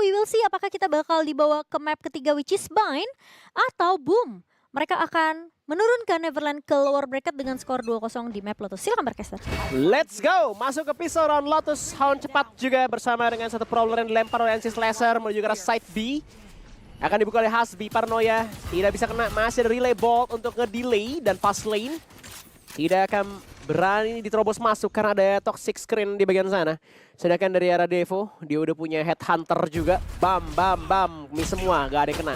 we will see apakah kita bakal dibawa ke map ketiga which is Bind atau boom. Mereka akan menurunkan Neverland ke lower bracket dengan skor 2-0 di map Lotus. Silakan Barcaster. Let's go! Masuk ke pistol round Lotus. Hound cepat juga bersama dengan satu Prowler yang dilempar oleh NC Slasher menuju ke arah side B. Akan dibuka oleh Hasbi, Paranoia. Tidak bisa kena, masih ada relay bolt untuk nge-delay dan fast lane. Tidak akan berani diterobos masuk karena ada toxic screen di bagian sana. Sedangkan dari arah Devo, dia udah punya headhunter juga. Bam, bam, bam. Miss semua, gak ada yang kena.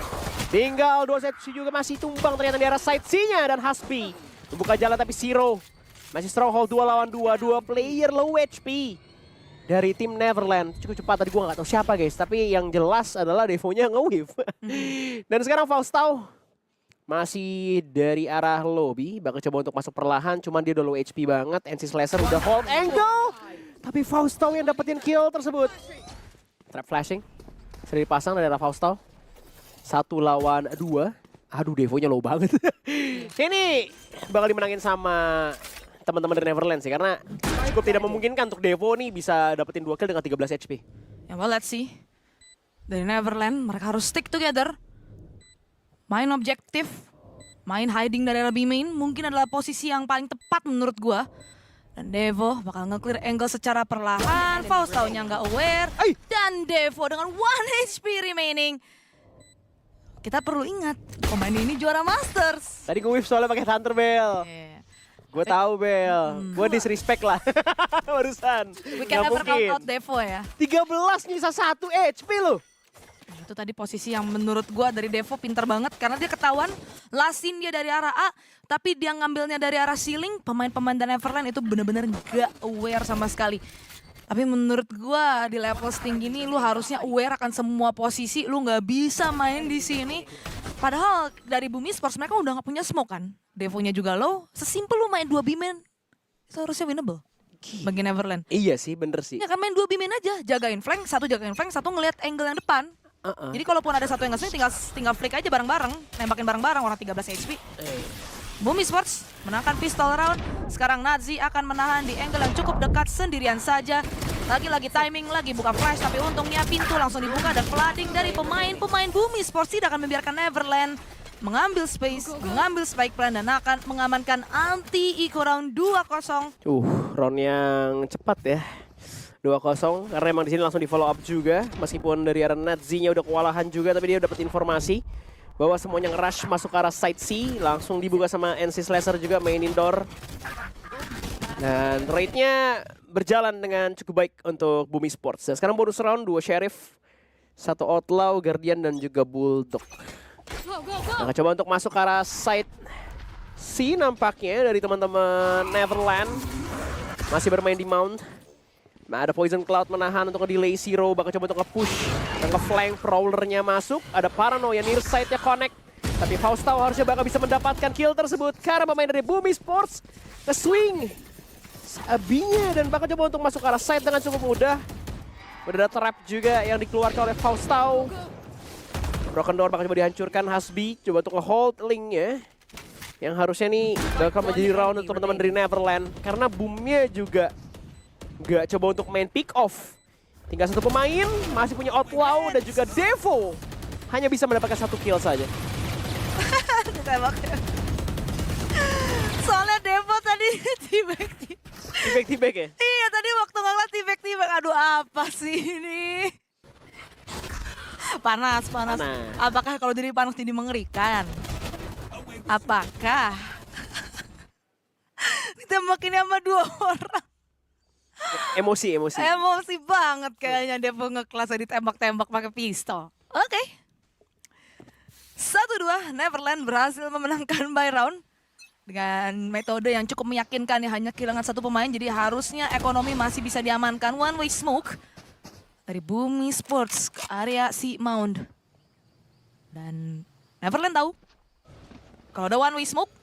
Tinggal 2 set juga masih tumbang ternyata di arah side C-nya. Dan Hasbi membuka jalan tapi Zero. Masih stronghold 2 lawan 2. 2 player low HP. Dari tim Neverland. Cukup cepat, tadi gue gak tahu siapa guys. Tapi yang jelas adalah Devo-nya nge-wave. Dan sekarang Faustau masih dari arah lobby. Bakal coba untuk masuk perlahan. Cuman dia udah low HP banget. NC Slasher udah hold angle. Tapi Faustau yang dapetin kill tersebut. Trap flashing. Sering dipasang dari arah Faustau. 1 lawan 2. Aduh, Devo-nya low banget. Ini bakal dimenangin sama teman-teman dari Neverland sih. Karena cukup tidak memungkinkan untuk Devo nih bisa dapetin 2 kill dengan 13 HP. Ya, well, let's see. Dari Neverland, mereka harus stick together. Main objektif, main hiding dari LB main mungkin adalah posisi yang paling tepat menurut gua. Dan Devo bakal nge-clear angle secara perlahan. Faustau-nya nggak aware. Dan Devo dengan 1 HP remaining. Kita perlu ingat, pemain ini juara Masters. Tadi gue whiff soalnya pakai Thunder Bell. Yeah. Gue tahu Bell. Gue disrespect lah. Barusan. We can Nggak never count mungkin. out Devo ya. 13 nyisa 1 HP loh. Itu tadi posisi yang menurut gua dari Devo pinter banget karena dia ketahuan lasin dia dari arah A, tapi dia ngambilnya dari arah ceiling. Pemain-pemain dan Neverland itu bener-bener gak aware sama sekali. Tapi menurut gua di level setinggi ini lu harusnya aware akan semua posisi, lu nggak bisa main di sini. Padahal dari Bumi Sports mereka udah nggak punya smoke kan. Devo-nya juga low, sesimpel lu main 2 B-man. Itu harusnya winnable bagi Neverland. Iya sih, bener sih. Ya kan main 2 B-man aja, jagain flank, satu ngelihat angle yang depan. Jadi kalaupun ada satu yang nge-swing tinggal flick aja bareng-bareng, nembakin bareng-bareng orang 13 HP. Bumi Sports menangkan pistol round. Sekarang Nazi akan menahan di angle yang cukup dekat sendirian saja. Lagi-lagi timing, lagi buka flash, tapi untungnya pintu langsung dibuka dan flooding dari pemain Bumi Sports tidak akan membiarkan Neverland mengambil space, mengambil spike plan dan akan mengamankan anti-eco round 2-0. Round yang cepat ya. 2-0 karena emang di sini langsung di follow up juga. Meskipun dari arah Nazi-nya udah kewalahan juga, tapi dia dapat informasi bahwa semuanya nge-rush masuk ke arah side C. Langsung dibuka sama NC Slasher juga main indoor. Dan rate-nya berjalan dengan cukup baik untuk Bumi Sports. Dan sekarang bonus round 2 Sheriff, 1 Outlaw, Guardian dan juga Bulldog. Nah, coba untuk masuk ke arah side C nampaknya dari teman-teman Neverland. Masih bermain di Mount. Nah, ada Poison Cloud menahan untuk nge-delay Zero, bakal coba untuk nge-push dan nge-flank Prowlernya masuk. Ada Paranoia near side-nya connect. Tapi Faustau harusnya bakal bisa mendapatkan kill tersebut karena pemain dari Bumi Sports nge-swing Abinya dan bakal coba untuk masuk ke arah side dengan cukup mudah. Udah ada trap juga yang dikeluarkan oleh Faustau. Broken Door bakal coba dihancurkan. Hasbi coba untuk nge-hold link-nya. Yang harusnya nih bakal menjadi round untuk teman-teman dari Neverland. Karena boomnya juga gak coba untuk main pick off. Tinggal 1 pemain, masih punya Outlaw dan juga Devo. Hanya bisa mendapatkan 1 kill saja. Ditembaknya. Soalnya Devo tadi Tibek-tibek ya? Iya, tadi waktu ngeliat tibek-tibek. Aduh, apa sih ini? Panas. Apakah kalau diri panas jadi mengerikan? Apakah ditembakin sama 2 orang? Emosi. Emosi banget kayaknya Devo nge-kelasnya ditembak-tembak pakai pistol. Oke. 1-2, Neverland berhasil memenangkan by round. Dengan metode yang cukup meyakinkan ya, hanya kehilangan 1 pemain. Jadi harusnya ekonomi masih bisa diamankan. One way smoke dari Bumi Sports ke area si Mount. Dan Neverland tahu kalau ada one way smoke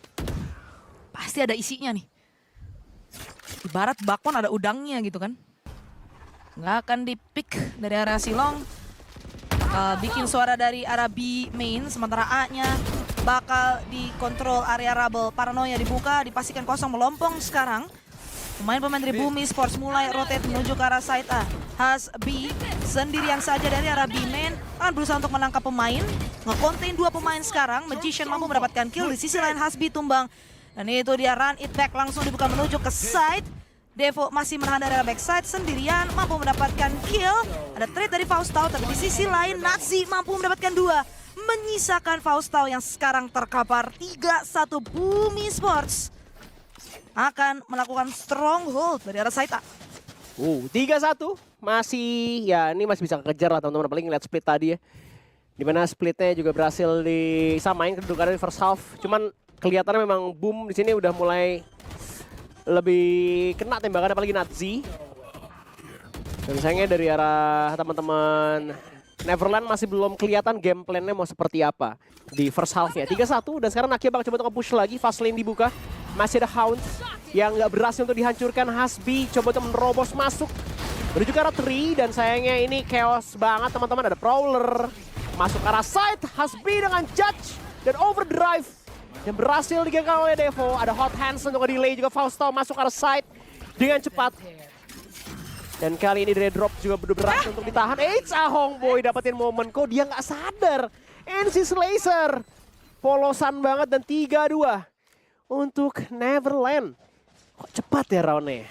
pasti ada isinya nih. Ibarat bakwan ada udangnya gitu kan. Nggak akan di-pick dari area Silong. Bakal bikin suara dari arah B main. Sementara A-nya bakal dikontrol area Rubble. Paranoia dibuka, dipastikan kosong melompong sekarang. Pemain-pemain dari Bumi Sports mulai rotate menuju ke arah side A. Hasbi sendirian saja dari arah B main akan berusaha untuk menangkap pemain. Nge-contain 2 pemain sekarang. Magician mampu mendapatkan kill. Di sisi lain Hasbi tumbang. Dan itu dia run it back langsung dibuka menuju ke side. Devo masih menahan dari arah backside sendirian. Mampu mendapatkan kill. Ada trade dari Faustau. Tapi di sisi lain Nazi mampu mendapatkan 2. Menyisakan Faustau yang sekarang terkapar 3-1. Bumi Sports akan melakukan stronghold dari arah side A. 3-1 masih ya ini masih bisa kejar lah teman-teman, apalagi ngeliat split tadi ya. Dimana splitnya juga berhasil disamain kedudukannya di first half. Cuman kelihatannya memang Boom di sini udah mulai lebih kena tembakan apalagi Nazi. Dan sayangnya dari arah teman-teman Neverland masih belum kelihatan game plan-nya mau seperti apa di first half-nya. 3-1 dan sekarang Nakia bakal coba untuk nge-push lagi, fast lane dibuka. Masih ada Hound yang nggak berhasil untuk dihancurkan. Hasbi coba untuk menerobos masuk menuju ke arah tree dan sayangnya ini chaos banget teman-teman. Ada Prowler masuk ke arah side, Hasbi dengan Judge dan Overdrive yang berhasil digagal oleh Devo. Ada Hot Hands untuk delay juga Faustau masuk ke arah side dengan cepat. Dan kali ini Red Drop juga berhasil untuk ditahan. Ahong Boy dapetin momen kok dia nggak sadar. NC Laser polosan banget dan 3-2 untuk Neverland. Kok cepat ya roundnya?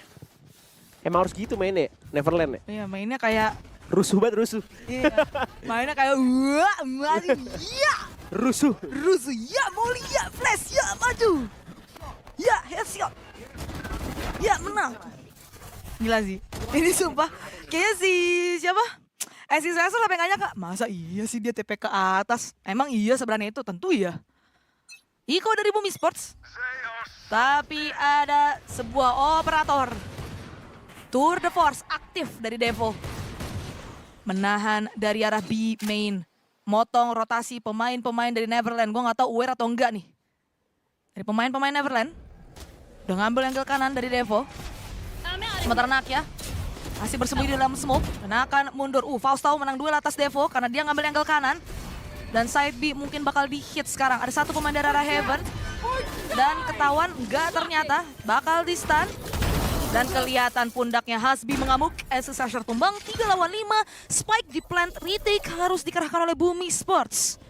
Emang harus gitu mainnya Neverland ya? Iya, mainnya kayak Rusuh banget, rusuh. iya. Mainnya kayak wah, maju. Iya. Rusuh. Rusuh. Ya, mulia. Flash. Ya, maju. Ya, headshot. Ya, menang. Gila sih. Ini sumpah kayaknya si siapa? Si Slasher sampai nggak nyangka. Masa iya sih dia TP ke atas? Emang iya sebenarnya itu? Tentu iya. Iko dari Bumi Sports. Tapi ada sebuah operator. Tour de Force aktif dari Devo. Menahan dari arah B main. Motong rotasi pemain-pemain dari Neverland. Gue nggak tahu aware atau enggak nih. Dari pemain-pemain Neverland. Udah ngambil angle kanan dari Devo. Sementara Nakia masih bersembunyi di dalam smoke dan akan mundur. Faustau menang duel atas Devo karena dia ngambil angle kanan. Dan side B mungkin bakal di-hit sekarang. Ada satu pemain dari arah Heaven. Dan ketahuan enggak ternyata. Bakal di-stun. Dan kelihatan pundaknya Hasbi mengamuk. Slasher tumbang 3 lawan 5. Spike di plant retake harus dikerahkan oleh Bumi Sports.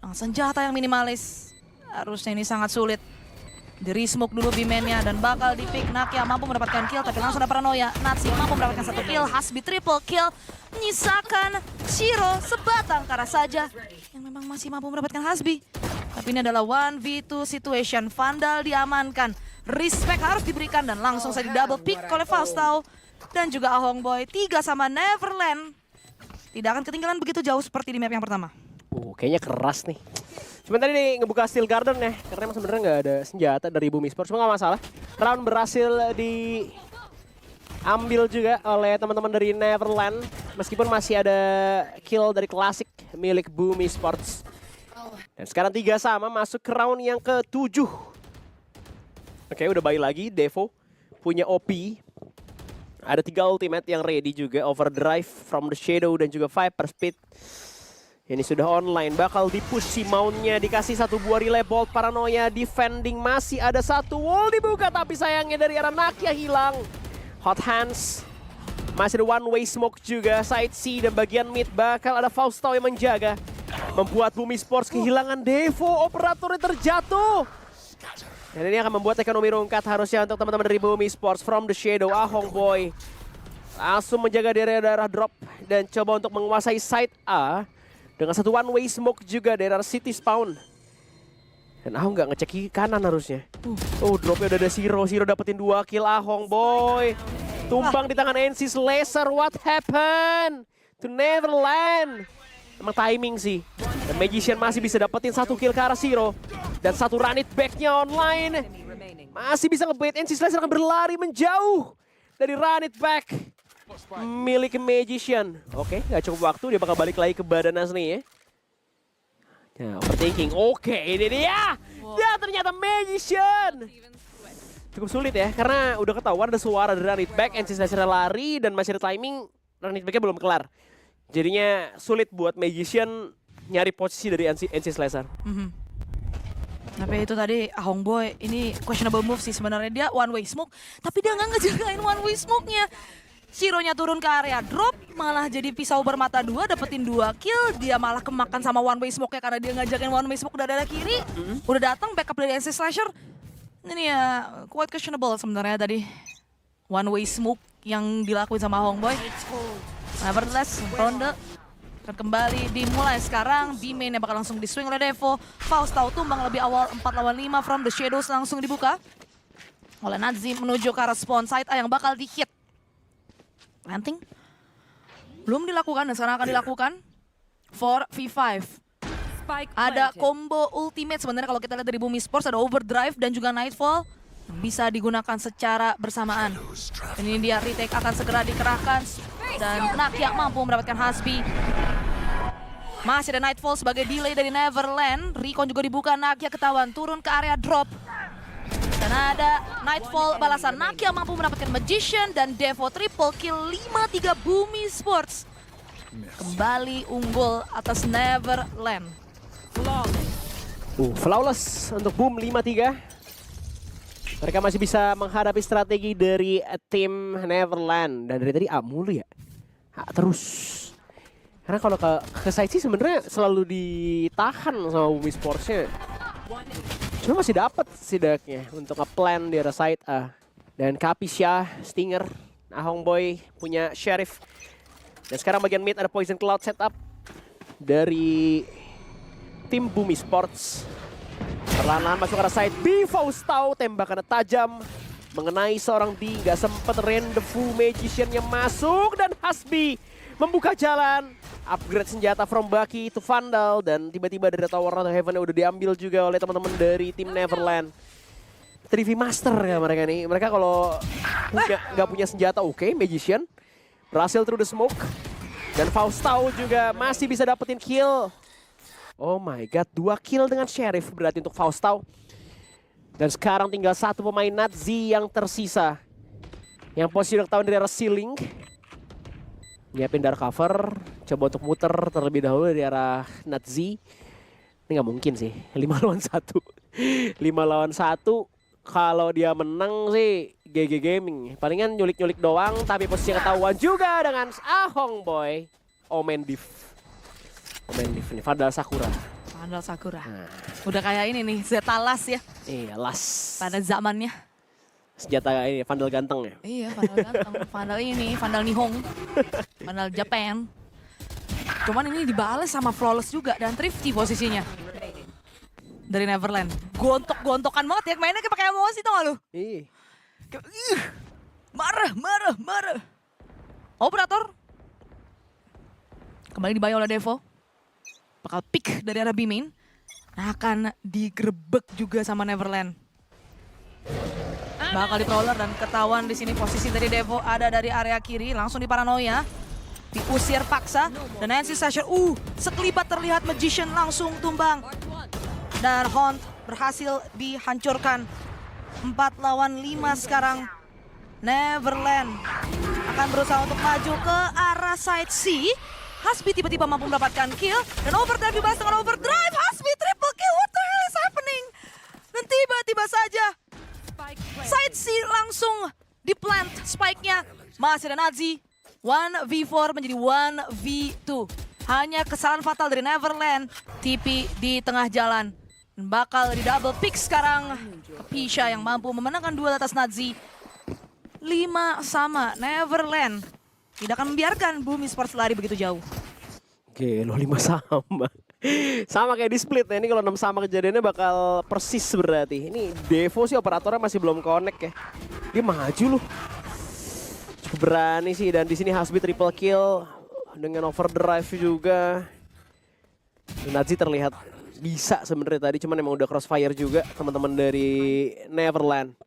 Dengan senjata yang minimalis. Harusnya ini sangat sulit. Dari smoke dulu B-man-nya dan bakal di-pick. Nakia mampu mendapatkan kill tapi langsung ada paranoia. Nazi mampu mendapatkan 1 kill. Hasbi triple kill. Menyisakan Shiro sebatang kara saja. Yang memang masih mampu mendapatkan Hasbi. Tapi ini adalah 1v2 situation. Vandal diamankan. Respect harus diberikan dan langsung saja double pick oleh Faustau. Dan juga Ahong Boy. 3 sama Neverland. Tidak akan ketinggalan begitu jauh seperti di map yang pertama. Kayaknya keras nih. Cuman tadi nih ngebuka Steel Garden ya, karena emang sebenarnya nggak ada senjata dari Bumi Sports, cuma nggak masalah. Round berhasil diambil juga oleh teman-teman dari Neverland, meskipun masih ada kill dari klasik milik Bumi Sports. Dan sekarang 3 sama, masuk ke round yang ke-7. Oke, udah balik lagi, Devo punya OP. Ada 3 ultimate yang ready juga, Overdrive, From the Shadow, dan juga Viper Speed. Ini sudah online, bakal dipush si Mount-nya, dikasih 1 buah relay bolt, paranoia, defending, masih ada 1 wall dibuka, tapi sayangnya dari arah Nakia hilang. Hot Hands, masih ada one way smoke juga, side C dan bagian mid bakal ada Faustau yang menjaga. Membuat Bumi Sports kehilangan Devo, operatornya terjatuh. Dan ini akan membuat ekonomi rungkat harusnya untuk teman-teman dari Bumi Sports. From the Shadow, Ahong Boy langsung menjaga daerah drop dan coba untuk menguasai side A. Dengan 1 one way smoke juga dari arah City Spawn. Dan Ahong nggak ngecek kiri kanan harusnya. Dropnya udah ada Shiro dapetin 2 kill. Ahong Boy tumbang di tangan NC Laser. What happened to Neverland? Emang timing sih. Dan Magician masih bisa dapetin 1 kill ke arah Shiro. Dan 1 run it back-nya online. Masih bisa ngebait. NC Laser akan berlari menjauh dari run it back milik Magician. Oke, gak cukup waktu, dia bakal balik lagi ke badan asli ya. Nah, overthinking. Oke, ini dia. Ya, ternyata Magician. Cukup sulit ya, karena udah ketahuan ada suara dari run it back, NC Slasher lari dan masih ada timing, run it back-nya belum kelar. Jadinya sulit buat Magician nyari posisi dari NC Slasher. Tapi itu tadi Hongboy ini questionable move sih sebenarnya, dia one way smoke tapi dia nggak ngejagain one way smoke-nya. Shironya turun ke area drop malah jadi pisau bermata dua, dapetin 2 kill, dia malah kemakan sama one way smoke-nya karena dia ngajagain one way smoke dari arah kiri. Udah datang backup dari NC Slasher. Ini ya quite questionable sebenarnya tadi one way smoke yang dilakuin sama Hongboy. Nevertheless, ronde akan kembali dimulai sekarang. B-main yang bakal langsung di-swing oleh Devo. Faust tahu tumbang lebih awal 4 lawan 5 from the shadows langsung dibuka oleh Nazi menuju ke arah spawn side A yang bakal di-hit. Planting belum dilakukan dan sekarang akan dilakukan 4v5. Ada combo ultimate sebenarnya kalau kita lihat dari Bumi Sports, ada overdrive dan juga nightfall bisa digunakan secara bersamaan. Dan ini dia retake akan segera dikerahkan dan Nakia mampu mendapatkan Hasbi. Masih ada nightfall sebagai delay dari Neverland. Recon juga dibuka, Nakia ketahuan turun ke area drop. Dan ada nightfall balasan, Nakia mampu mendapatkan Magician dan Devo triple kill 5-3 Bumi Sports. Kembali unggul atas Neverland. Flawless untuk Boom 5-3. Mereka masih bisa menghadapi strategi dari tim Neverland. Dan dari tadi A mulu ya. A terus. Karena kalau ke side sih sebenarnya selalu ditahan sama Bumi Sports-nya. Cuma masih dapat setidaknya untuk nge-plan di arah side A. Dan Kapisha, Stinger, Hongboy punya Sheriff. Dan sekarang bagian mid ada Poison Cloud setup dari tim Bumi Sports. Perlahan-lahan masuk ke arah side B. Faustau tembakannya tajam mengenai seorang D. Gak sempet Rendezvous Magician-nya masuk dan Hasbi membuka jalan. Upgrade senjata from Baki to Vandal dan tiba-tiba dari Tower atau Heaven udah diambil juga oleh teman-teman dari tim Neverland. 3v Master ya mereka nih. Mereka kalau nggak punya senjata oke, Magician berhasil through the smoke. Dan Faustau juga masih bisa dapetin kill. Oh my god, 2 kill dengan Sheriff berarti untuk Faustau. Dan sekarang tinggal 1 pemain Nazi yang tersisa. Yang posisi udah ketahuan dari arah ceiling. Nyiapin dark cover, coba untuk muter terlebih dahulu dari arah Nazi. Ini nggak mungkin sih, 5 lawan 1. 5 lawan 1, kalau dia menang sih GG Gaming. Palingan nyulik-nyulik doang, tapi posisi ketahuan juga dengan Hongboy. Omen Div nih, Vandal Sakura. Vandal Sakura. Udah kayak ini nih, Zeta Las ya. Iya, Las. Pada zamannya. Senjata ini, Vandal ganteng ya? Iya, Vandal ganteng. Vandal ini, Vandal Nihong. Vandal Japan. Cuman ini dibales sama Flawless juga dan Thrifty posisinya. Dari Neverland. Gontok-gontokan banget ya, mainnya kayak pakai emosi tau gak lu? Iya. Marah. Operator. Kembali dibayar oleh Devo. Bakal pick dari arah B-main. Akan digerebek juga sama Neverland. Bakal di-prowler dan ketahuan di sini posisi dari Devo ada dari area kiri. Langsung di paranoia. Diusir paksa. Dan Nancy Sasher, sekelibat terlihat Magician langsung tumbang. Dan Haunt berhasil dihancurkan. 4 lawan 5 sekarang. Neverland akan berusaha untuk maju ke arah side C. Hasbi tiba-tiba mampu mendapatkan kill. Dan overdrive dibalas dengan overdrive. Hasbi triple kill, what the hell is happening? Dan tiba-tiba saja side C langsung di-plant spike-nya. Masih ada Nazi. 1v4 menjadi 1v2. Hanya kesalahan fatal dari Neverland. TP di tengah jalan. Bakal di double pick sekarang. Kapisha yang mampu memenangkan duel atas Nazi. 5 sama Neverland. Tidak akan membiarkan Bumi Sports lari begitu jauh. Oke, lo 5 sama. Sama kayak di split ya. Ini kalau 6 sama kejadiannya bakal persis berarti. Ini Devo sih operatornya masih belum connect ya. Dia maju loh. Cukup berani sih, dan di sini Hasbi triple kill dengan overdrive juga. Nazi terlihat bisa sebenarnya tadi, cuman emang udah crossfire juga teman-teman dari Neverland.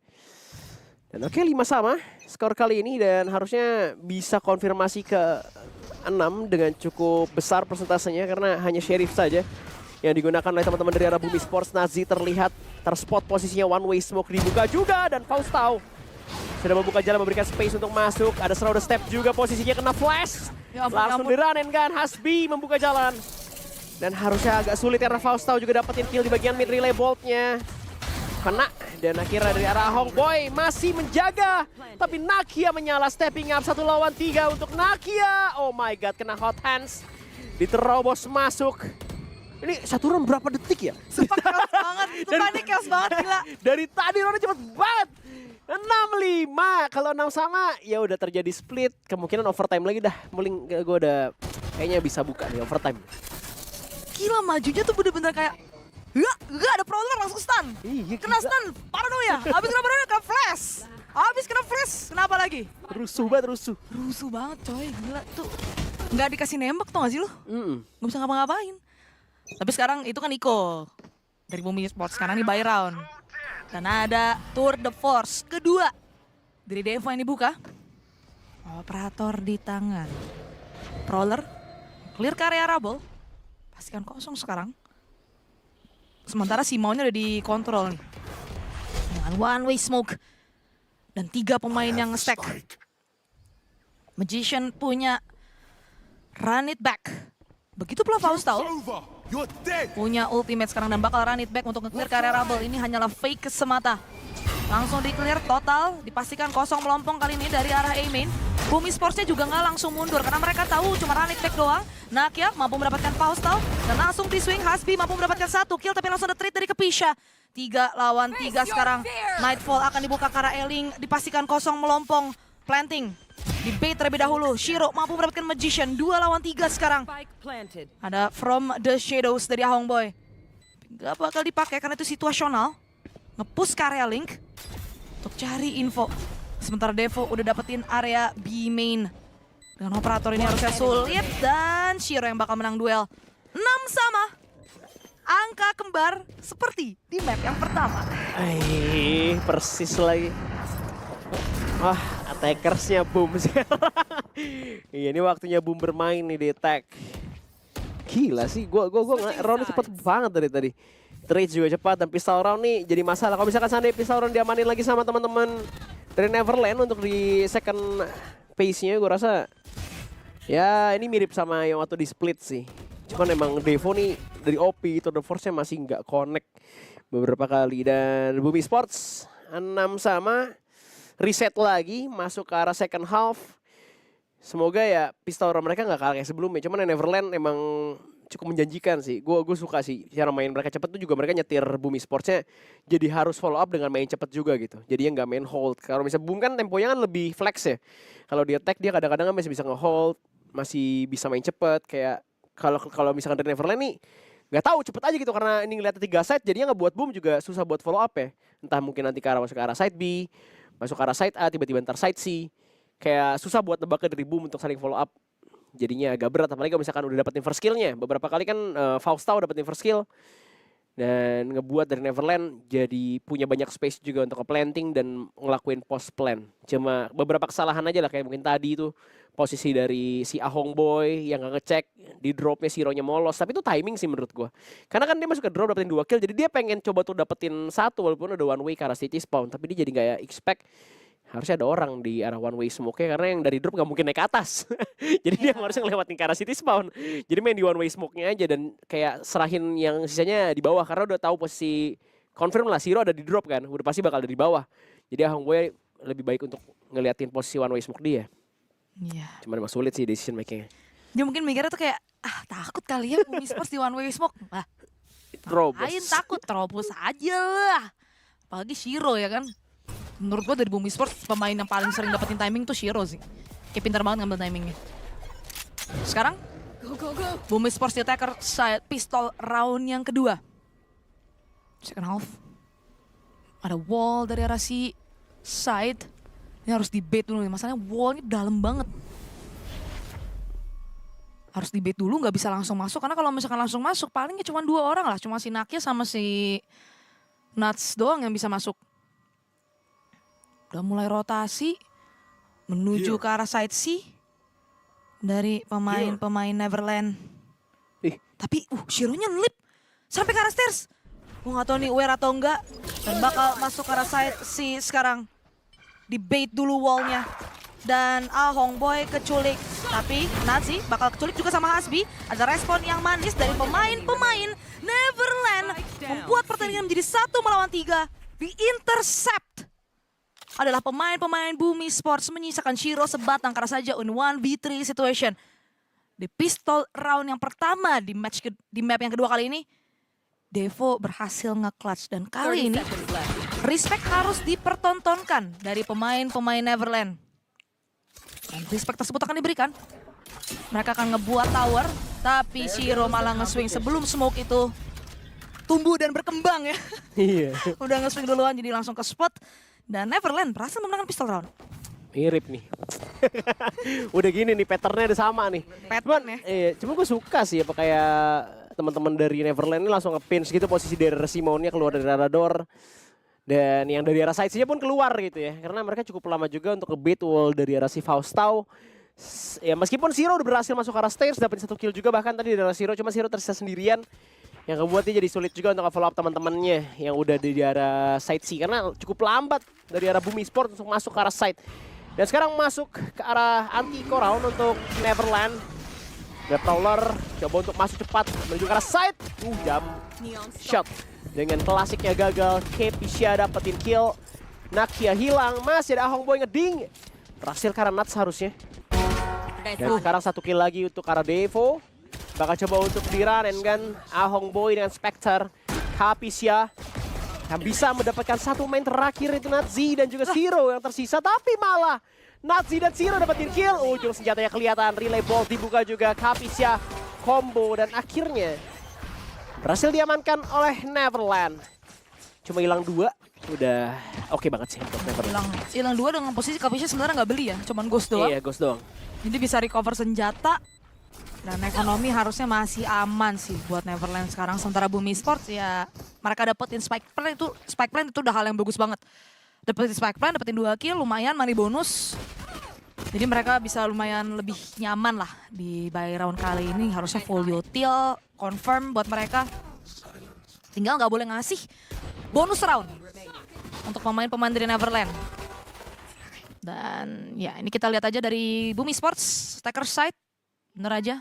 Dan oke, 5 sama skor kali ini dan harusnya bisa konfirmasi ke 6 dengan cukup besar persentasenya karena hanya Sheriff saja yang digunakan oleh teman-teman dari arah Bumi Sports. Nazi terlihat terspot posisinya, one way smoke dibuka juga dan Faustau sudah membuka jalan, memberikan space untuk masuk. Ada Shrouded Step juga, posisinya kena flash. Ya ampun, Langsung diranen kan, Hasbi membuka jalan. Dan harusnya agak sulit karena Faustau juga dapetin kill di bagian mid relay bolt-nya. Kena, dan akhirnya dari arah Hongboy masih menjaga. Tapi Nakia menyala, stepping up 1 lawan 3 untuk Nakia. Oh my god, kena hot hands. Diterobos masuk. Ini 1 round berapa detik ya? Sumpah chaos banget, sumpah ini chaos banget gila. Dari tadi roundnya cepet banget. 6-5, kalau 6 sama ya udah terjadi split. Kemungkinan overtime lagi dah. Muling gue udah kayaknya bisa buka nih overtime. Gila majunya tuh bener-bener kayak Gak ada prowler langsung stun. Iya, Kena gila. stun, paranoia. Habis kena paranoia, kena flash. Habis kena flash, kenapa lagi? Rusuh banget, rusuh. Rusuh banget coy, gila tuh. Nggak dikasih nembak tau gak sih lu? Nggak bisa ngapa-ngapain. Tapi sekarang itu kan Iko. Dari Bumi Sports, sekarang nih buy round. Dan ada Tour de Force kedua. Dari Devo yang dibuka. Operator di tangan. Prowler, clear ke area Rubble. Pastikan kosong sekarang. Sementara si maunya udah dikontrol nih. Dengan one way smoke. Dan 3 pemain yang nge-stack. Magician punya run it back. Begitu pula Faustau. Punya ultimate sekarang dan bakal run it back untuk nge-clear ke area Rubble. Ini hanyalah fake semata. Langsung di-clear total. Dipastikan kosong melompong kali ini dari arah A-main. Bumi Sportsnya juga nggak langsung mundur karena mereka tahu cuma run it back doang. Nakia mampu mendapatkan Faustau dan langsung di swing. Hasbi mampu mendapatkan 1 kill tapi langsung ada trade dari Kepisha. 3 lawan 3 sekarang. Nightfall akan dibuka ke arah Eling. Dipastikan kosong melompong. Planting. Di bait terlebih dahulu. Shiro mampu mendapatkan Magician. 2 lawan 3 sekarang. Ada From the Shadows dari Hongboy. Gak bakal dipakai karena itu situasional. Nge-push ke area Link untuk cari info. Sementara Devo udah dapetin area B main. Dengan operator ini harusnya sulit dan Shiro yang bakal menang duel. 6 sama. Angka kembar seperti di map yang pertama. Persis lagi. Wah, attackersnya Boom sekarang. Iya, ini waktunya Boom bermain nih di attack. Gila sih, gua roundnya cepet banget dari tadi. Trade juga cepat dan pistol round nih jadi masalah. Kalau misalkan seandainya pistol round diamanin lagi sama teman-teman dari Neverland untuk di second pace-nya, gue rasa ya ini mirip sama yang waktu di split sih. Cuman emang Devo nih dari OP itu the force-nya masih nggak connect beberapa kali. Dan Bumi Sports 6 sama, reset lagi masuk ke arah second half. Semoga ya pistol round mereka nggak kalah kayak sebelumnya. Cuman Neverland emang cukup menjanjikan sih. Gue suka sih cara main mereka cepet tuh juga mereka nyetir Bumi Sportsnya jadi harus follow up dengan main cepet juga gitu. Jadi nggak main hold. Kalau misalnya Boom kan temponya kan lebih flex ya. Kalau dia attack dia kadang-kadang masih bisa nge-hold, masih bisa main cepet. Kayak kalau misalkan dari Neverland nih nggak tahu cepet aja gitu karena ini ngeliatnya 3 side jadinya ngebuat Boom juga susah buat follow up ya. Entah mungkin nanti masuk ke arah side B, masuk ke arah side A, tiba-tiba ntar side C. Kayak susah buat nebaknya dari Boom untuk saling follow up. Jadinya agak berat, apalagi kalau misalkan udah dapetin first skill-nya. Beberapa kali kan Faustau dapetin first skill. Dan ngebuat dari Neverland jadi punya banyak space juga untuk ke-planting dan ngelakuin post plan. Cuma beberapa kesalahan aja lah, kayak mungkin tadi itu posisi dari si Ahong Boy yang gak ngecek, di dropnya Shiro-nya molos. Tapi itu timing sih menurut gua. Karena kan dia masuk ke drop dapetin 2 kill, jadi dia pengen coba tuh dapetin 1 walaupun udah one way ke arah city spawn. Tapi dia jadi gak expect harusnya ada orang di arah one way smoke-nya karena yang dari drop gak mungkin naik ke atas. Jadi dia harusnya ngelewatin ke arah city spawn. Jadi main di one way smoke-nya aja dan kayak serahin yang sisanya di bawah karena udah tahu posisi confirm lah Shiro ada di drop kan. Udah pasti bakal ada di bawah. Jadi Ahong Boy lebih baik untuk ngeliatin posisi one way smoke dia. Iya. Cuman emang sulit sih decision making-nya. Dia mungkin mikirnya tuh kayak takut kali ya Bumi Sports di one way smoke. Terobos. Lain takut terobos aja lah. Apalagi Shiro ya kan. Menurut gue dari Bumi Sports pemain yang paling sering dapetin timing tuh Shiro sih. Kayak pintar banget ngambil timingnya. Sekarang Bumi Sports di attacker side pistol round yang kedua. Second half. Ada wall dari arah si side. Ini harus di bait dulu nih. Masalahnya wallnya dalam banget. Harus di bait dulu, nggak bisa langsung masuk. Karena kalau misalkan langsung masuk palingnya cuma 2 orang lah. Cuma si Nakia sama si Nuts doang yang bisa masuk. Udah mulai rotasi menuju ke arah side C dari pemain Neverland. Tapi Shiro-nya ngelip sampai ke arah stairs. Gue gak tau nih aware atau enggak. Dan bakal masuk ke arah side C sekarang. Di bait dulu wallnya. Dan Ahong Boy keculik. Tapi Nazi bakal keculik juga sama Hasbi. Ada respon yang manis dari pemain-pemain Neverland. Membuat pertandingan menjadi 1 melawan 3. Di intercept adalah pemain-pemain Bumi Sports menyisakan Shiro sebatang kara saja on 1v3 situation. Di pistol round yang pertama di map yang kedua kali ini, Devo berhasil nge-clutch. Dan kali ini respect harus dipertontonkan dari pemain-pemain Neverland. Dan respect tersebut akan diberikan. Mereka akan ngebuat tower, tapi Shiro malah nge-swing sebelum smoke itu tumbuh dan berkembang ya. Iya. Udah nge-swing duluan jadi langsung ke spot. Dan Neverland berhasil memenangkan pistol round. Mirip nih. Udah gini nih, patternnya udah sama nih. Pattern ya. Iya, cuma gue suka sih apa kayak teman-teman dari Neverland ini langsung nge-pinch gitu posisi dari Simonnya keluar dari Radar. Dan yang dari arah side pun keluar gitu ya. Karena mereka cukup lama juga untuk nge-bait wall dari arah si Faustau. Ya meskipun Shiro udah berhasil masuk ke arah stairs, dapat 1 kill juga bahkan tadi dari arah Shiro. Cuma Shiro tersisa sendirian. Yang ngebuat dia jadi sulit juga untuk follow up teman-temannya yang udah di arah side C. Karena cukup lambat dari arah Bumi Sport untuk masuk ke arah side. Dan sekarang masuk ke arah anti-eco round untuk Neverland. Grab Prowler coba untuk masuk cepat menuju ke arah side. Jump shot. Dengan klasiknya gagal, Kepisha dapetin kill. Nakia hilang, masih ada Ahong Boy ngeding. Berhasil karena Nats harusnya. Dan sekarang 1 kill lagi untuk arah Devo. Bakal coba untuk di-run and gun Ahong Boy dengan Spectre. Kepisha yang bisa mendapatkan 1 main terakhir itu Nazi dan juga Shiro yang tersisa. Tapi malah Nazi dan Shiro dapetin kill. Ujung senjatanya kelihatan, relay bolt dibuka juga. Kepisha combo dan akhirnya berhasil diamankan oleh Neverland. Cuma hilang 2, udah oke banget sih untuk Neverland. Hilang 2 dengan posisi Kepisha sebenarnya nggak beli ya, cuman ghost doang. Iya, ghost doang. Jadi bisa recover senjata. Dan ekonomi harusnya masih aman sih buat Neverland sekarang. Sementara Bumi Sports ya mereka dapetin spike plan itu udah hal yang bagus banget. Dapetin spike plan, dapetin 2 kill, lumayan money bonus. Jadi mereka bisa lumayan lebih nyaman lah di buy round kali ini. Harusnya full util, confirm buat mereka. Tinggal nggak boleh ngasih bonus round untuk pemain-pemain dari Neverland. Dan ya ini kita lihat aja dari Bumi Sports, Stacker side. Bener aja,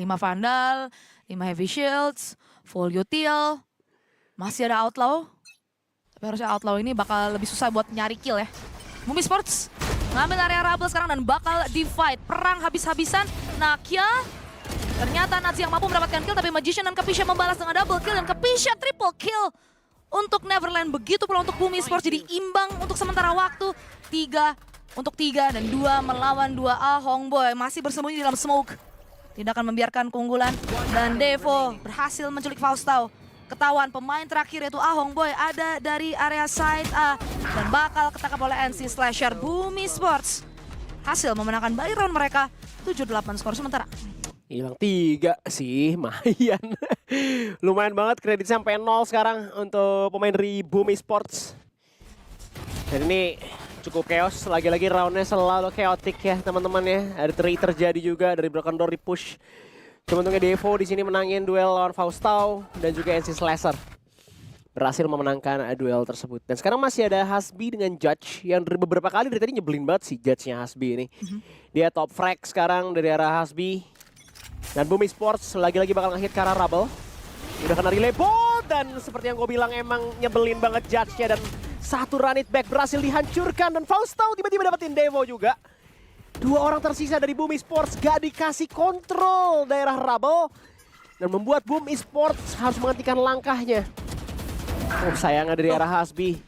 5 Vandal, 5 Heavy Shields, full util. Masih ada Outlaw. Tapi harusnya Outlaw ini bakal lebih susah buat nyari kill ya. Bumi Sports ngambil area Rubble sekarang dan bakal di-fight. Perang habis-habisan. Nakia. Ternyata Nazi yang mampu mendapatkan kill, tapi Magician dan Kepisha membalas dengan double kill. Dan Kepisha triple kill untuk Neverland. Begitu pula untuk Bumi Sports, jadi imbang untuk sementara waktu. 3 untuk 3 dan 2 melawan 2 Ahong Boy. Masih bersembunyi di dalam smoke. Tidak akan membiarkan keunggulan. Dan Devo berhasil menculik Faustau. Ketahuan pemain terakhir yaitu Ahong Boy ada dari area side A. Dan bakal ketangkap oleh NC Slasher. Bumi Sports hasil memenangkan buy round mereka. 7-8 skor sementara. Hilang 3 sih, lumayan. Lumayan banget kredit sampai 0 sekarang untuk pemain dari Bumi Sports. Dan ini cukup chaos, lagi-lagi roundnya selalu chaotic ya teman-teman ya. Ada trade terjadi juga dari Broken Door di push. Cuma untungnya Devo di sini menangin duel lawan Faustau dan juga NC Slasher. Berhasil memenangkan duel tersebut. Dan sekarang masih ada Hasbi dengan Judge yang dari beberapa kali dari tadi nyebelin banget sih Judge-nya Hasbi ini. Dia top frag sekarang dari arah Hasbi. Dan Bumi Sports lagi-lagi bakal nge-hit ke arah Rubble. Udah kena relay ball dan seperti yang gue bilang emang nyebelin banget Judge-nya. Dan 1 run it back berhasil dihancurkan dan Faustau tiba-tiba dapetin Devo juga. 2 orang tersisa dari Bumi Sports gak dikasih kontrol daerah Rubble. Dan membuat Bumi Sports harus menghentikan langkahnya. Oh sayangnya dari arah Hasbi.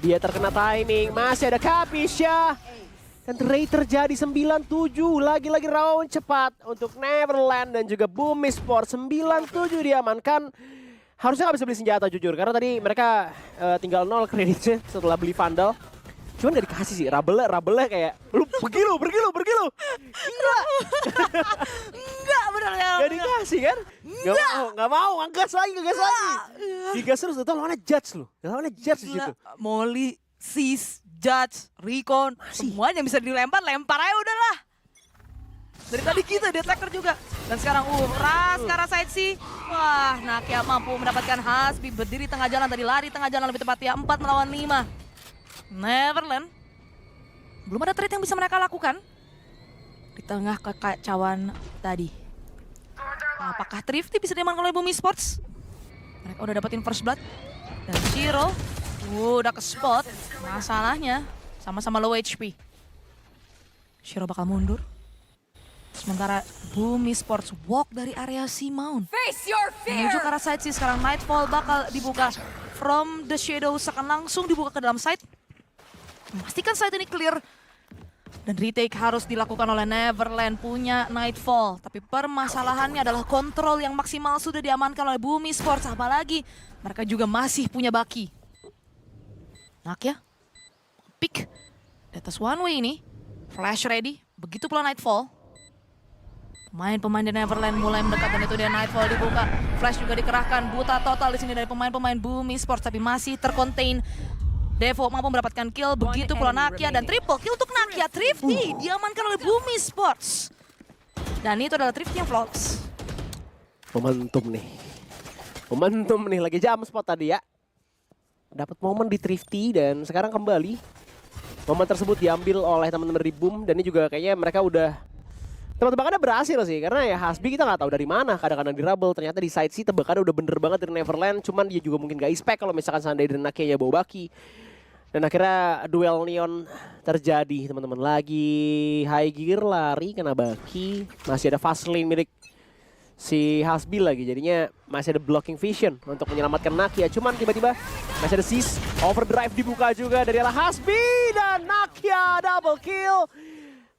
Dia terkena timing, masih ada Kepisha. Dan trade terjadi 9-7, lagi-lagi round cepat untuk Neverland dan juga Bumi Sports. 9-7 diamankan. Harusnya nggak bisa beli senjata jujur, karena tadi mereka tinggal 0 kreditnya setelah beli Vandal. Cuman gak dikasih sih, Rubble-nya kayak, lu pergi lu. Gila. Enggak bener ya. Gak dikasih kan? Gak mau, ngegas lagi. Digas terus, tuh lawannya Judge lu. Lawannya Judge di situ. Molly, Sis, Judge, Recon, semuanya bisa dilempar aja udahlah. Dari tadi kita di attacker juga. Dan sekarang Ras ke arah side C. Wah, Nakia mampu mendapatkan Hasbi berdiri tengah jalan, tadi lari tengah jalan lebih tepat ya. 4 melawan 5. Neverland belum ada trade yang bisa mereka lakukan. di tengah kekacauan tadi. Apakah Thrifty bisa diamankan oleh Bumi Sports? Mereka udah dapetin first blood. Dan Shiro udah ke spot. Masalahnya sama-sama low HP. Shiro bakal mundur. Sementara Bumi Sports walk dari area C-Mount. Menuju ke arah side C sekarang. Nightfall bakal dibuka. From the Shadows akan langsung dibuka ke dalam side. Memastikan side ini clear. Dan retake harus dilakukan oleh Neverland punya Nightfall. Tapi permasalahannya adalah kontrol yang maksimal sudah diamankan oleh Bumi Sports. Apalagi mereka juga masih punya Baki. Nakia pick di atas one way ini. Flash ready. Begitu pula Nightfall. Pemain-pemain di Neverland mulai mendekat dan itu dia Nightfall dibuka. Flash juga dikerahkan. Buta total di sini dari pemain-pemain Bumi Sports. Tapi masih tercontain. Devo mampu mendapatkan kill, begitu pula Nakia dan triple kill untuk Nakia. Thrifty diamankan oleh Bumi Sports. Dan itu adalah Thrifty yang flawless. Momentum nih, lagi jam spot tadi ya. Dapat momen di Thrifty dan sekarang kembali. Momen tersebut diambil oleh teman-teman dari Boom dan ini juga kayaknya mereka udah tebak-tebakannya berhasil sih. Karena ya Hasbi kita nggak tahu dari mana, kadang-kadang di Rubble, ternyata di side C tebakannya udah bener banget dari Neverland. Cuman dia juga mungkin gak expect kalau misalkan seandainya Nakia ya bawa Baki. Dan akhirnya duel neon terjadi teman-teman. Lagi high gear lari kena Baki. Masih ada fast lane milik si Hasbi lagi. Jadinya masih ada blocking vision untuk menyelamatkan Nakia. Cuman tiba-tiba masih ada seize. Overdrive dibuka juga dari arah Hasbi. Dan Nakia double kill.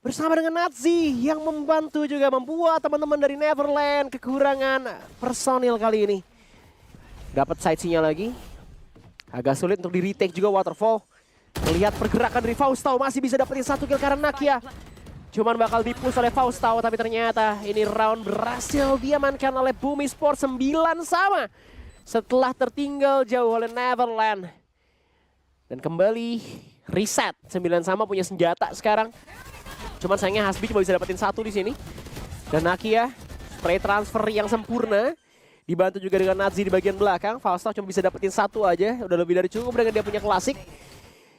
Bersama dengan Nazi yang membantu juga membuat teman-teman dari Neverland kekurangan personil kali ini. Dapat side C-nya lagi. Agak sulit untuk di retake juga Waterfall. Melihat pergerakan dari Faustau masih bisa dapetin 1 kill karena Nakia. Cuman bakal dipush oleh Faustau tapi ternyata ini round berhasil diamankan oleh Bumi Sports 9 sama. Setelah tertinggal jauh oleh Neverland. Dan kembali reset 9 sama punya senjata sekarang. Cuman sayangnya Hasbi cuma bisa dapetin 1 di sini. Dan Nakia spray transfer yang sempurna. Dibantu juga dengan Nazi di bagian belakang. Faustau cuma bisa dapetin 1 aja. Udah lebih dari cukup dengan dia punya klasik.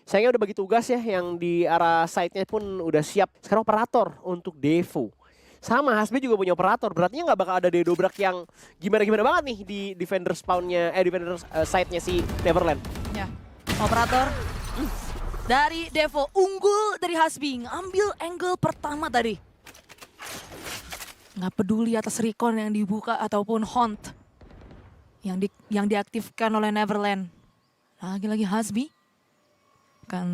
Sayangnya udah bagi tugas ya. Yang di arah side-nya pun udah siap. Sekarang operator untuk Devo. Sama Hasbi juga punya operator. Berarti nggak bakal ada Dedobrak yang gimana-gimana banget nih di defender spawn-nya. Defender side-nya si Neverland. Ya, operator dari Devo unggul dari Hasbi. Ngambil angle pertama tadi. Nggak peduli atas recon yang dibuka ataupun haunt yang diaktifkan oleh Neverland. Lagi-lagi Hasbi akan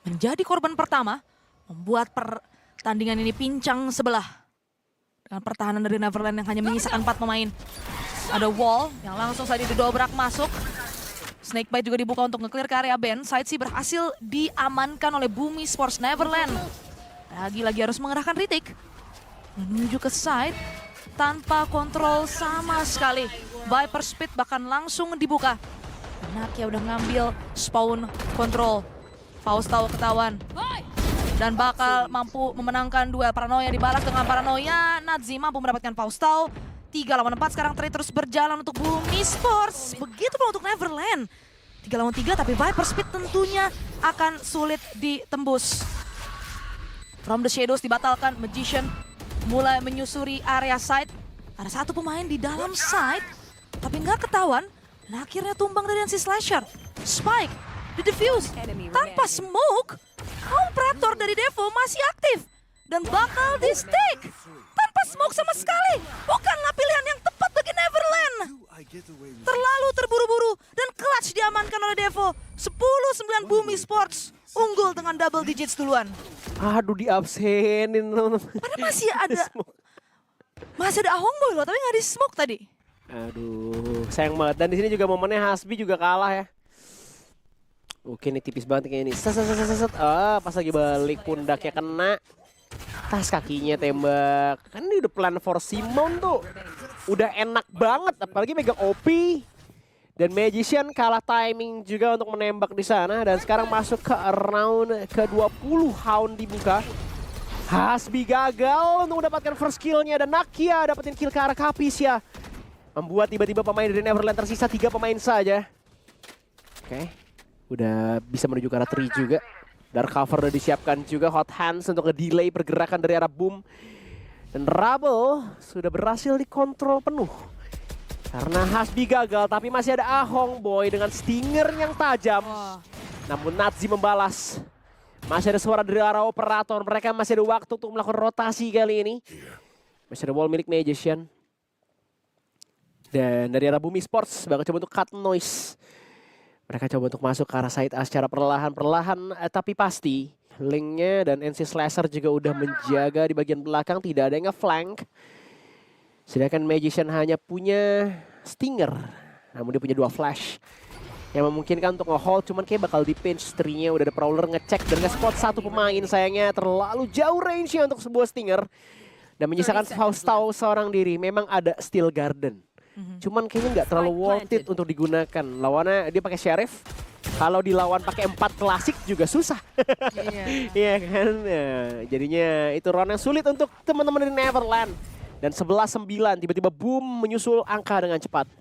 menjadi korban pertama, membuat pertandingan ini pincang sebelah. Dengan pertahanan dari Neverland yang hanya menyisakan 4 pemain. Ada wall yang langsung saja didobrak masuk. Snakebite juga dibuka untuk nge-clear ke area ban. Side C berhasil diamankan oleh Bumi Sports Neverland. Lagi-lagi harus mengerahkan retake. Menuju ke side tanpa kontrol sama sekali. Viper Speed bahkan langsung dibuka. Nakia udah ngambil spawn control. Faustau ketahuan. Dan bakal mampu memenangkan duel. Paranoia dibalas dengan Paranoia. Nazi mampu mendapatkan Faustau. 3 lawan 4 sekarang trade terus berjalan untuk Bumi Sports. Begitu pula untuk Neverland. 3 lawan 3 tapi Viper Speed tentunya akan sulit ditembus. From the Shadows dibatalkan. Magician mulai menyusuri area side. Ada 1 pemain di dalam side, tapi nggak ketahuan. Dan akhirnya tumbang dari si Slasher. Spike di defuse tanpa smoke. Operator dari Devo masih aktif dan bakal di stick tanpa smoke sama sekali. Bukanlah pilihan yang tepat bagi Neverland. Terlalu terburu-buru dan clutch diamankan oleh Devo. 10-9 Bumi Sports unggul dengan double digits duluan. Aduh diabsenin teman-teman. Padahal masih ada Ahongboy loh, tapi nggak di smoke tadi. Aduh sayang banget. Dan di sini juga momennya Hasbi juga kalah ya. Oke nih tipis banget kayak ini. Pas lagi balik pundaknya kena. Tas kakinya tembak. Kan ini udah plan for Simon tuh. Udah enak banget apalagi megang OP. Dan Magician kalah timing juga untuk menembak di sana. Dan sekarang masuk ke round ke-20. Hound dibuka. Hasbi gagal untuk mendapatkan first kill-nya. Dan Nakia dapetin kill ke arah Kapisya. Membuat tiba-tiba pemain dari Neverland tersisa 3 pemain saja. Oke. Udah bisa menuju ke arah 3 juga. Dark cover udah disiapkan juga, hot hands untuk nge-delay pergerakan dari arah Boom. Dan Rubble sudah berhasil dikontrol penuh. Karena Hasbi gagal, tapi masih ada Ahong Boy dengan stinger yang tajam. Namun Nazi membalas. Masih ada suara dari arah operator, mereka masih ada waktu untuk melakukan rotasi kali ini. Masih ada wall milik Magician. Dan dari arah Bumi Sports bakal coba untuk cut noise. Mereka coba untuk masuk ke arah side A secara perlahan-perlahan tapi pasti. Linknya dan NC Slasher juga udah menjaga di bagian belakang, tidak ada yang nge-flank. Sedangkan Magician hanya punya Stinger, namun dia punya 2 flash. Yang memungkinkan untuk nge-hold, cuman kayak bakal di pinch tree-nya. Udah ada Prowler ngecek dan nge-spot satu pemain, sayangnya terlalu jauh range-nya untuk sebuah Stinger. Dan menyisakan Faustau seorang diri, memang ada Steel Garden. Cuman kayaknya nggak terlalu worth it untuk digunakan. Lawannya dia pakai Sheriff. Kalau dilawan pakai 4 klasik juga susah. Iya kan? Nah, jadinya itu round yang sulit untuk teman-teman dari Neverland. Dan 11-9 tiba-tiba Boom menyusul angka dengan cepat.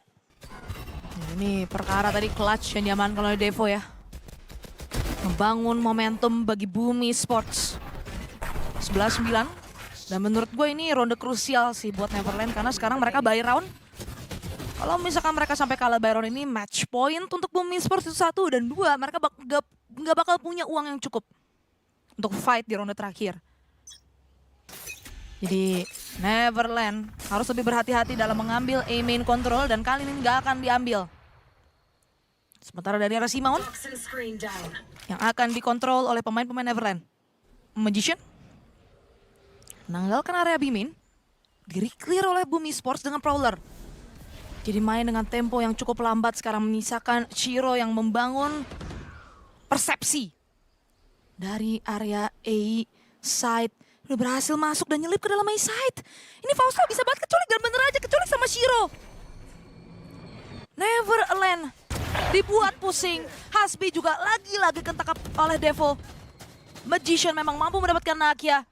Ini perkara tadi clutch yang diamankan oleh Devo ya. Membangun momentum bagi Bumi Sports. 11-9. Dan menurut gue ini ronde krusial sih buat Neverland karena sekarang mereka buy round. Kalau misalkan mereka sampai kalah by round ini, match point untuk Bumi Sports itu 1 dan 2. Mereka nggak bakal punya uang yang cukup untuk fight di ronde terakhir. Jadi Neverland harus lebih berhati-hati dalam mengambil A main control dan kali ini nggak akan diambil. Sementara dari arah Simon yang akan dikontrol oleh pemain-pemain Neverland. Magician menanggalkan area B main, di-clear oleh Bumi Sports dengan Prowler. Jadi main dengan tempo yang cukup lambat sekarang menyisakan Shiro yang membangun persepsi. Dari area A side. Udah berhasil masuk dan nyelip ke dalam A side. Ini Faustau bisa banget keculik dan bener aja keculik sama Shiro. Neverland dibuat pusing. Hasbi juga lagi-lagi ketangkap oleh Devo. Magician memang mampu mendapatkan Nakia.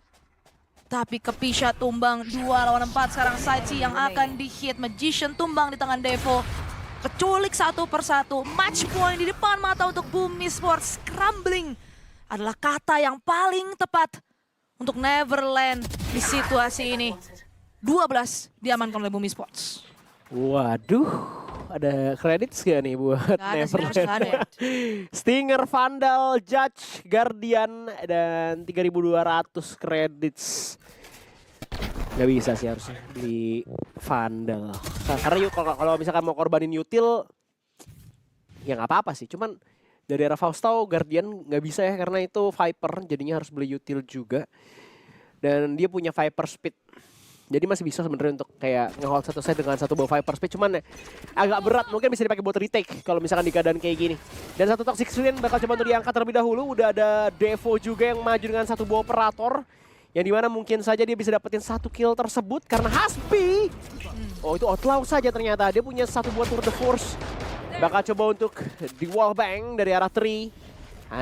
Tapi kepisah tumbang 2 lawan 4 sekarang side C yang akan di-hit. Magician tumbang di tangan Devo. Keculik satu persatu. Match point di depan mata untuk Bumi Sports. Scrambling adalah kata yang paling tepat untuk Neverland di situasi ini. 12 diamankan oleh Bumi Sports. Waduh, ada kredit gak nih buat Neverland? Stinger, Vandal, Judge, Guardian, dan 3.200 credits. Gak bisa sih harusnya beli Vandal. Karena yuk kalau misalkan mau korbanin util, ya nggak apa-apa sih. Cuman dari arah Faustau, Guardian nggak bisa ya karena itu Viper, jadinya harus beli util juga. Dan dia punya Viper Speed. Jadi masih bisa sebenarnya untuk kayak nge-hold satu set dengan satu bawa Viper Speed. Cuman ya, agak berat, mungkin bisa dipakai buat retake kalau misalkan di keadaan kayak gini. Dan satu Toxic Screen bakal coba untuk diangkat terlebih dahulu. Udah ada Devo juga yang maju dengan satu bawa operator. Yang dimana mungkin saja dia bisa dapetin satu kill tersebut karena Hasbi. Oh itu outlaw saja ternyata. Dia punya satu buah Tour de Force. Bakal coba untuk di wallbang dari arah 3.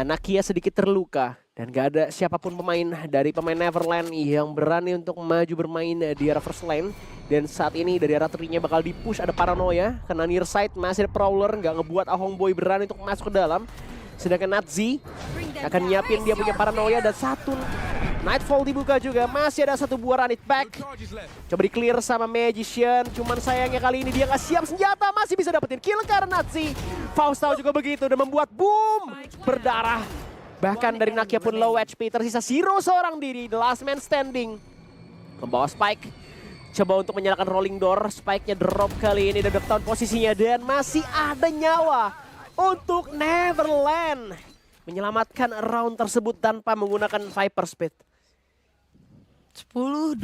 Nakia sedikit terluka. Dan gak ada siapapun pemain dari pemain Neverland yang berani untuk maju bermain di arah first lane. Dan saat ini dari arah 3-nya bakal di-push, ada Paranoia. Karena near side masih ada Prowler, gak ngebuat Ahong Boy berani untuk masuk ke dalam. Sedangkan Nazi akan nyiapin dia punya Paranoia dan satu Nightfall dibuka juga. Masih ada satu buah run it back. Coba di-clear sama Magician. Cuman sayangnya kali ini dia gak siap senjata. Masih bisa dapetin kill karena Nazi. Faustau juga begitu dan membuat Boom berdarah. Bahkan dari Nakia pun low HP, tersisa Shiro seorang diri, the last man standing. Membawa Spike, coba untuk menyalakan rolling door, Spike-nya drop kali ini, dan down posisinya, dan masih ada nyawa untuk Neverland. Menyelamatkan round tersebut tanpa menggunakan Viper Speed. 10-12.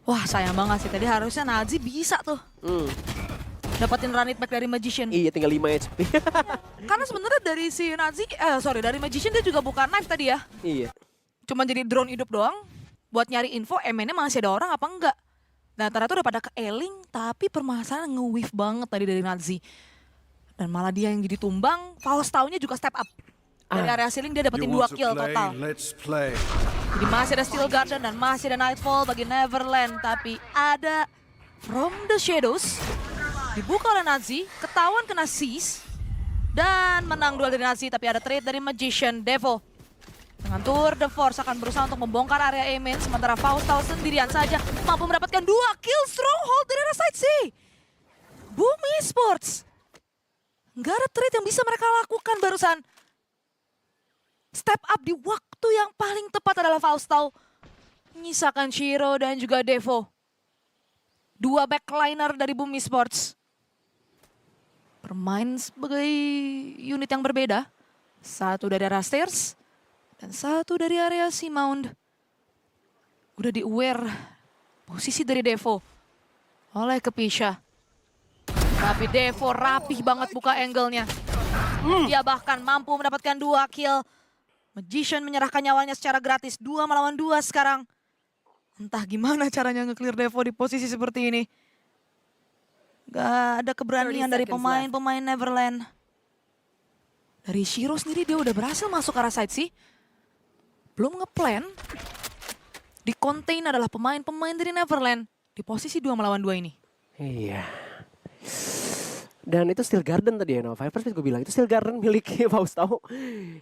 Wah sayang banget sih, tadi harusnya Nazi bisa tuh. Dapatin run it back dari Magician. Iya, tinggal 5 HP. Karena sebenarnya dari si Nazi, dari Magician dia juga bukan knife tadi ya. Iya. Cuma jadi drone hidup doang. Buat nyari info, MN-nya masih ada orang apa enggak. Dan ternyata udah pada ke-ailing, tapi permasalahan nge-whiff banget tadi dari Nazi. Dan malah dia yang jadi tumbang, Faustau-nya juga step up. Dari area ceiling dia dapetin 2 kill total. Jadi masih ada Steel Garden dan masih ada Nightfall bagi Neverland. Tapi ada From the Shadows. Dibuka oleh Nazi, ketahuan kena seize. Dan menang duel dari Nazi, tapi ada trade dari Magician. Devo dengan Tour de Force akan berusaha untuk membongkar area A main, sementara Faustau sendirian saja mampu mendapatkan 2 kill. Stronghold dari arah side C. Boom Esports. Nggak ada trade yang bisa mereka lakukan barusan. Step up di waktu yang paling tepat adalah Faustau. Menyisakan Shiro dan juga Devo. 2 backliner dari Boom Esports. Bermain sebagai unit yang berbeda. Satu dari arah stairs. Dan satu dari area C-Mount. Udah di-aware posisi dari Devo oleh Kepisha. Tapi Devo rapih banget buka angle-nya. Dia bahkan mampu mendapatkan 2 kill. Magician menyerahkan nyawanya secara gratis. 2 melawan 2 sekarang. Entah gimana caranya nge-clear Devo di posisi seperti ini. Gak ada keberanian dari pemain-pemain Neverland. Dari Shiro sendiri dia udah berhasil masuk ke arah side sih. Belum ngeplan. Di contain adalah pemain-pemain dari Neverland. Di posisi 2 melawan 2 ini. Iya. Dan itu Steel Garden tadi ya, Nova. First gue bilang itu Steel Garden milik Faustau.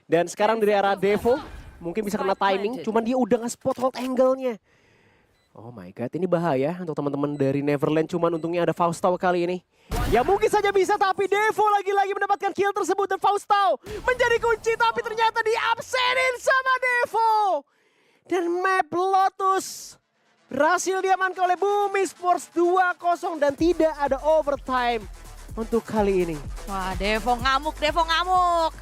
Dan sekarang dari arah Devo mungkin bisa kena timing, cuman dia udah nge-spot hold angle-nya. Oh my god, ini bahaya untuk teman-teman dari Neverland, cuman untungnya ada Faustau kali ini. Ya mungkin saja bisa, tapi Devo lagi-lagi mendapatkan kill tersebut dan Faustau menjadi kunci, tapi ternyata di-absenin sama Devo. Dan map Lotus berhasil diamankan oleh Boom Esports 2-0 dan tidak ada overtime untuk kali ini. Wah, Devo ngamuk, Devo ngamuk.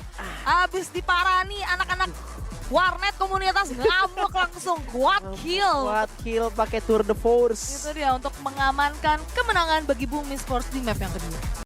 Habis diparani anak-anak warnet komunitas ngamuk langsung. Quad kill. Quad kill pakai Tour de Force. Itu dia untuk mengamankan kemenangan bagi Boom Esports di map yang kedua.